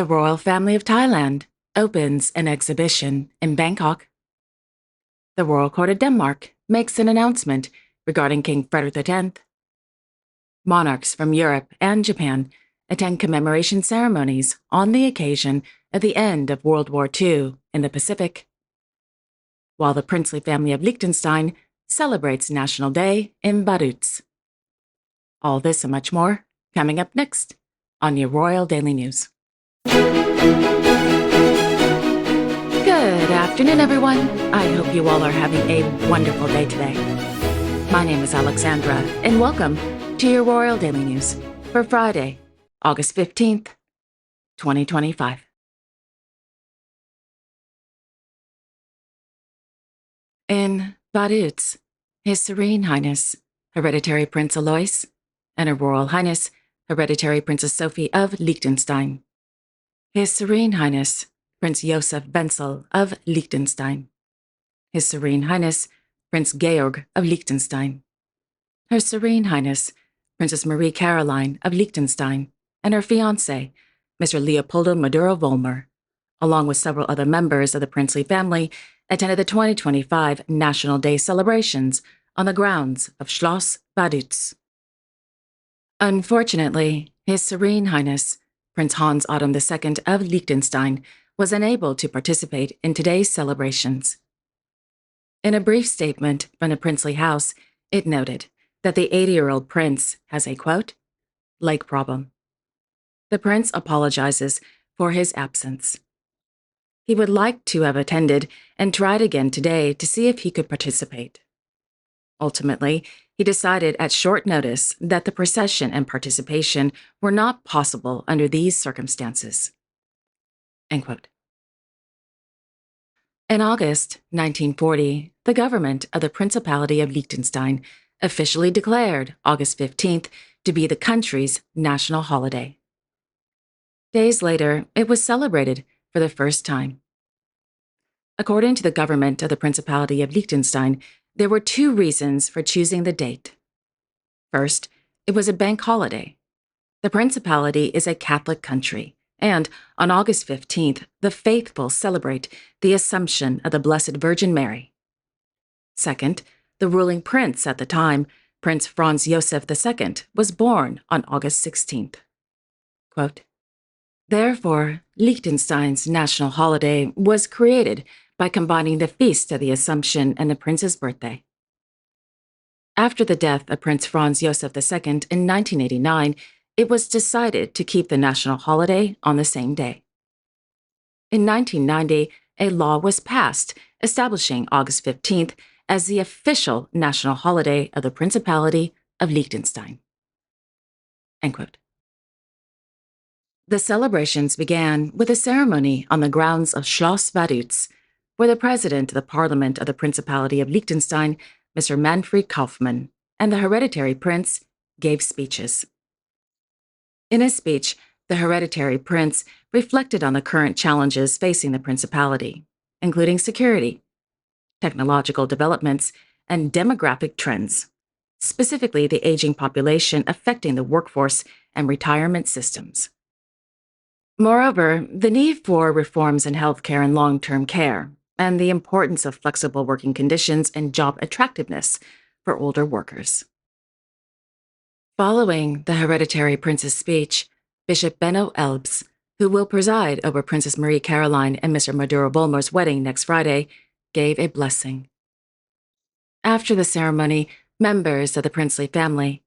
The royal family of Thailand opens an exhibition in Bangkok. The Royal Court of Denmark makes an announcement regarding King Frederick X. Monarchs from Europe and Japan attend commemoration ceremonies on the occasion of the end of World War II in the Pacific, while the princely family of Liechtenstein celebrates National Day in Vaduz. All this and much more coming up next on your Royal Daily News. Good afternoon, everyone. I hope you all are having a wonderful day today. My name is Alexandra, and welcome to your Royal Daily News for Friday, August 15th, 2025. In Vaduz, His Serene Highness, Hereditary Prince Alois, and Her Royal Highness, Hereditary Princess Sophie of Liechtenstein. His Serene Highness, Prince Josef Wenzel of Liechtenstein. His Serene Highness, Prince Georg of Liechtenstein. Her Serene Highness, Princess Marie Caroline of Liechtenstein, and her fiancé, Mr. Leopoldo Maduro-Volmer, along with several other members of the princely family, attended the 2025 National Day celebrations on the grounds of Schloss Vaduz. Unfortunately, His Serene Highness, Prince Hans Otto II of Liechtenstein, was unable to participate in today's celebrations. In a brief statement from the princely house, it noted that the 80-year-old prince has a, quote, leg problem. The prince apologizes for his absence. He would like to have attended and tried again today to see if he could participate. Ultimately, he decided at short notice that the procession and participation were not possible under these circumstances. End quote. In August 1940, the government of the Principality of Liechtenstein officially declared August 15th to be the country's national holiday. Days later, it was celebrated for the first time. According to the government of the Principality of Liechtenstein, there were two reasons for choosing the date. First, it was a bank holiday. The Principality is a Catholic country, and on August 15th, the faithful celebrate the Assumption of the Blessed Virgin Mary. Second, the ruling prince at the time, Prince Franz Josef II, was born on August 16th. Quote, therefore, Liechtenstein's national holiday was created by combining the Feast of the Assumption and the prince's birthday. After the death of Prince Franz Josef II in 1989, it was decided to keep the national holiday on the same day. In 1990, a law was passed establishing August 15th as the official national holiday of the Principality of Liechtenstein. End quote. The celebrations began with a ceremony on the grounds of Schloss Vaduz, where the president of the Parliament of the Principality of Liechtenstein, Mr. Manfred Kaufmann, and the hereditary prince gave speeches. In his speech, the hereditary prince reflected on the current challenges facing the principality, including security, technological developments, and demographic trends, specifically the aging population affecting the workforce and retirement systems. Moreover, the need for reforms in healthcare and long-term care, and the importance of flexible working conditions and job attractiveness for older workers. Following the hereditary prince's speech, Bishop Benno Elbs, who will preside over Princess Marie Caroline and Mr. Maduro-Volmer's wedding next Friday, gave a blessing. After the ceremony, members of the princely family,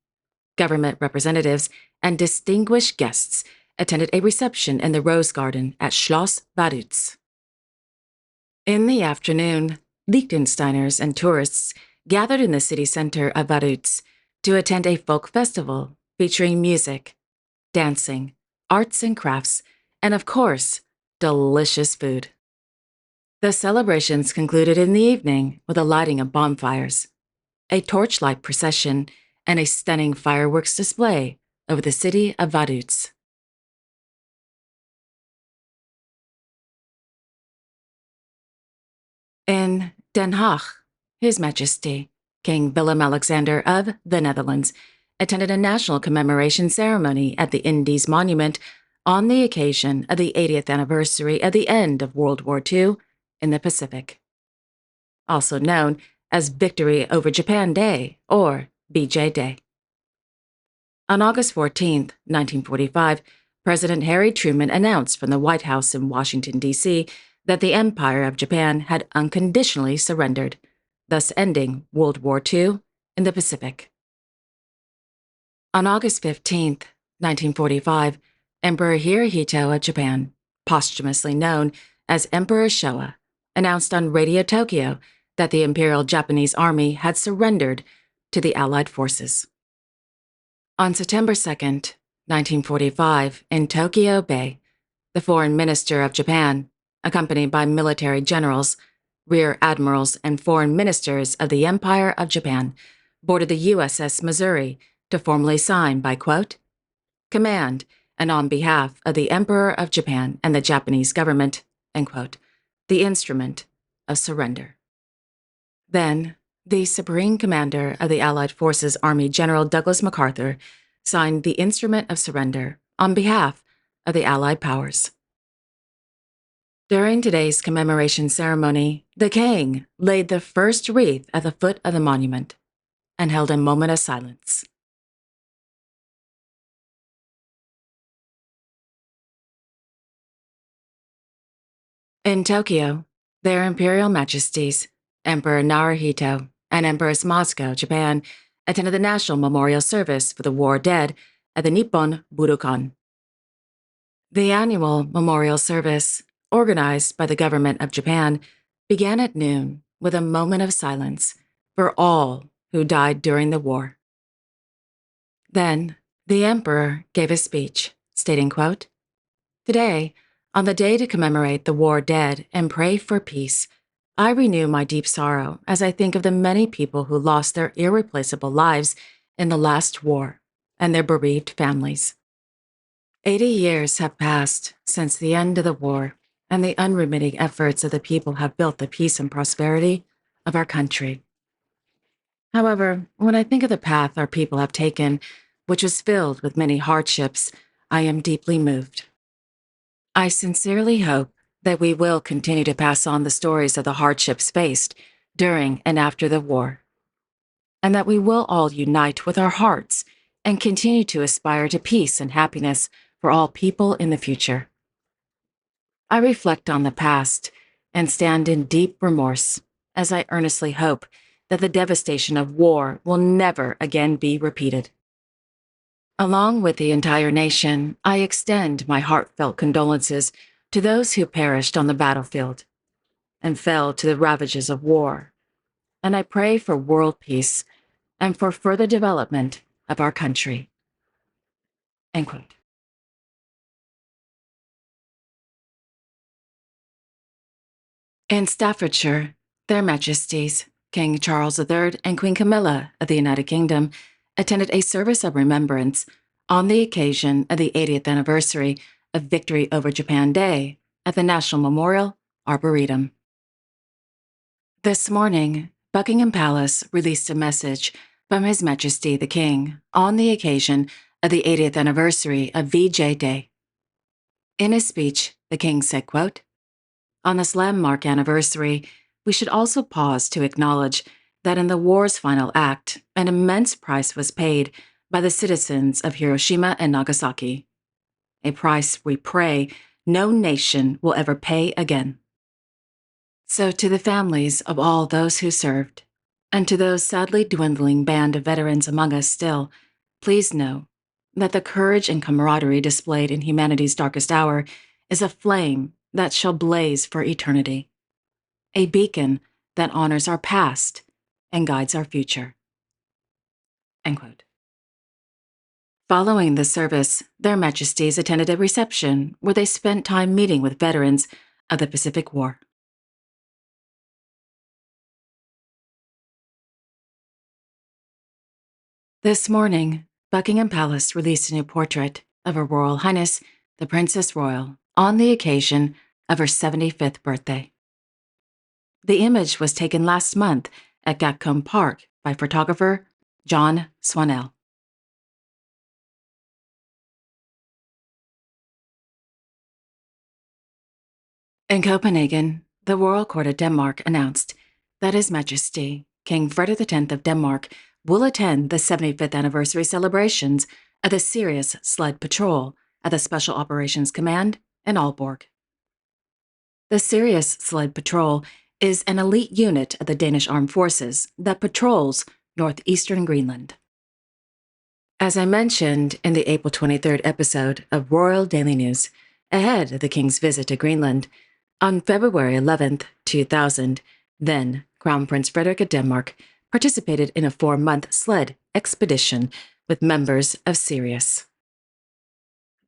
government representatives, and distinguished guests attended a reception in the Rose Garden at Schloss Vaduz. In the afternoon, Liechtensteiners and tourists gathered in the city center of Vaduz to attend a folk festival featuring music, dancing, arts and crafts, and of course, delicious food. The celebrations concluded in the evening with a lighting of bonfires, a torchlight procession, and a stunning fireworks display over the city of Vaduz. In Den Haag, His Majesty, King Willem-Alexander of the Netherlands, attended a national commemoration ceremony at the Indies Monument on the occasion of the 80th anniversary of the end of World War II in the Pacific, also known as Victory over Japan Day or VJ Day. On August 14, 1945, President Harry Truman announced from the White House in Washington, D.C., that the Empire of Japan had unconditionally surrendered, thus ending World War II in the Pacific. On August 15, 1945, Emperor Hirohito of Japan, posthumously known as Emperor Showa, announced on Radio Tokyo that the Imperial Japanese Army had surrendered to the Allied forces. On September 2, 1945, in Tokyo Bay, the Foreign Minister of Japan, accompanied by military generals, rear admirals, and foreign ministers of the Empire of Japan, boarded the USS Missouri to formally sign by, quote, command and on behalf of the Emperor of Japan and the Japanese government, end quote, the instrument of surrender. Then, the Supreme Commander of the Allied Forces Army General Douglas MacArthur signed the instrument of surrender on behalf of the Allied powers. During today's commemoration ceremony, the King laid the first wreath at the foot of the monument and held a moment of silence. In Tokyo, their Imperial Majesties, Emperor Naruhito and Empress Moscow, Japan, attended the National Memorial Service for the War Dead at the Nippon Budokan. The annual memorial service, organized by the government of Japan, began at noon with a moment of silence for all who died during the war. Then, the emperor gave a speech, stating, quote, today, on the day to commemorate the war dead and pray for peace, I renew my deep sorrow as I think of the many people who lost their irreplaceable lives in the last war and their bereaved families. 80 years have passed since the end of the war, and the unremitting efforts of the people have built the peace and prosperity of our country. However, when I think of the path our people have taken, which was filled with many hardships, I am deeply moved. I sincerely hope that we will continue to pass on the stories of the hardships faced during and after the war, and that we will all unite with our hearts and continue to aspire to peace and happiness for all people in the future. I reflect on the past and stand in deep remorse as I earnestly hope that the devastation of war will never again be repeated. Along with the entire nation, I extend my heartfelt condolences to those who perished on the battlefield and fell to the ravages of war, and I pray for world peace and for further development of our country. End quote. In Staffordshire, Their Majesties, King Charles III and Queen Camilla of the United Kingdom, attended a service of remembrance on the occasion of the 80th anniversary of Victory over Japan Day at the National Memorial Arboretum. This morning, Buckingham Palace released a message from His Majesty the King on the occasion of the 80th anniversary of VJ Day. In his speech, the King said, quote, on this landmark anniversary, we should also pause to acknowledge that in the war's final act, an immense price was paid by the citizens of Hiroshima and Nagasaki, a price we pray no nation will ever pay again. So to the families of all those who served, and to those sadly dwindling band of veterans among us still, please know that the courage and camaraderie displayed in humanity's darkest hour is a flame that shall blaze for eternity, a beacon that honors our past and guides our future. End quote. Following the service, Their Majesties attended a reception where they spent time meeting with veterans of the Pacific War. This morning, Buckingham Palace released a new portrait of Her Royal Highness, the Princess Royal, on the occasion of her 75th birthday. The image was taken last month at Gatcombe Park by photographer John Swanell. In Copenhagen, the royal court of Denmark announced that His Majesty, King Frederik X of Denmark, will attend the 75th anniversary celebrations of the Sirius Sled Patrol at the Special Operations Command in Aalborg. The Sirius Sled Patrol is an elite unit of the Danish Armed Forces that patrols northeastern Greenland. As I mentioned in the April 23rd episode of Royal Daily News, ahead of the King's visit to Greenland, on February 11th, 2000, then Crown Prince Frederik of Denmark participated in a 4-month sled expedition with members of Sirius.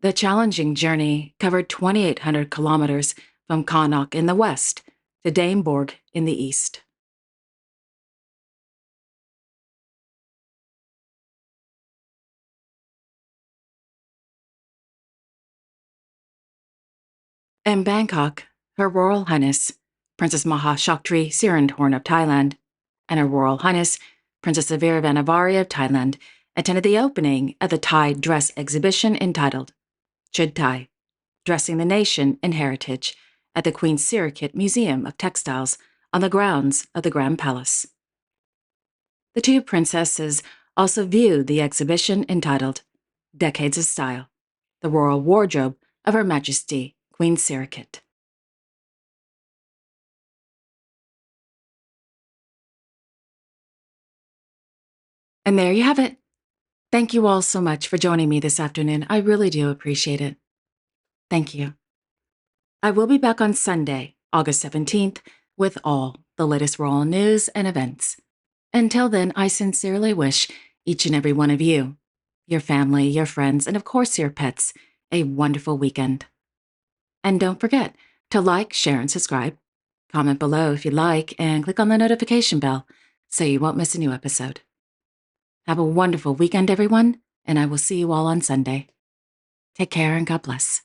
The challenging journey covered 2,800 kilometers from Qaanaaq in the west to Daneborg in the east. In Bangkok, Her Royal Highness Princess Maha Chaktri Sirindhorn of Thailand and Her Royal Highness Princess Savira Vanavari of Thailand attended the opening of the Thai dress exhibition entitled Chud Thai, Dressing the Nation in Heritage at the Queen Sirikit Museum of Textiles on the grounds of the Grand Palace. The two princesses also viewed the exhibition entitled Decades of Style, the Royal Wardrobe of Her Majesty Queen Sirikit. And there you have it. Thank you all so much for joining me this afternoon. I really do appreciate it. Thank you. I will be back on Sunday, August 17th, with all the latest royal news and events. Until then, I sincerely wish each and every one of you, your family, your friends, and of course your pets, a wonderful weekend. And don't forget to like, share, and subscribe. Comment below if you like, and click on the notification bell so you won't miss a new episode. Have a wonderful weekend, everyone, and I will see you all on Sunday. Take care and God bless.